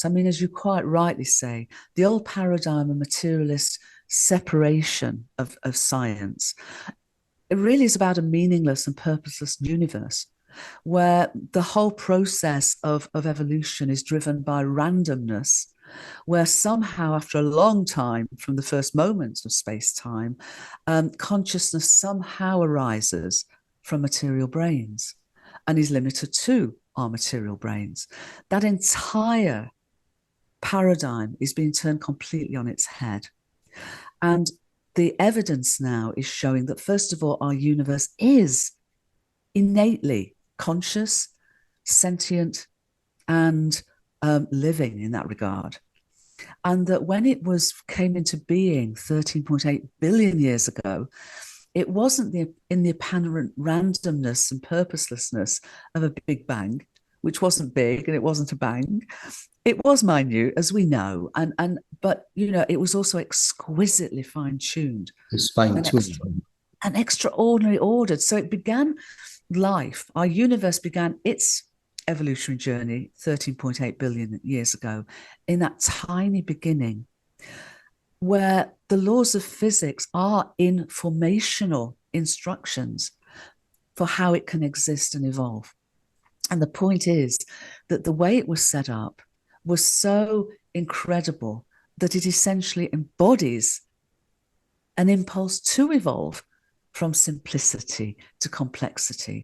I mean, as you quite rightly say, the old paradigm of materialist separation of science, it really is about a meaningless and purposeless universe where the whole process of evolution is driven by randomness, where somehow, after a long time from the first moments of space-time, consciousness somehow arises from material brains and is limited to our material brains. That entire paradigm is being turned completely on its head. And the evidence now is showing that, first of all, our universe is innately conscious, sentient, and living in that regard. And that when it came into being 13.8 billion years ago, it wasn't in the apparent randomness and purposelessness of a Big Bang, which wasn't big and it wasn't a bang. It was minute, as we know, but it was also exquisitely fine-tuned. It's fine-tuned. And extraordinarily ordered. So it began life. Our universe began its evolutionary journey 13.8 billion years ago in that tiny beginning where the laws of physics are informational instructions for how it can exist and evolve. And the point is that the way it was set up was so incredible that it essentially embodies an impulse to evolve from simplicity to complexity.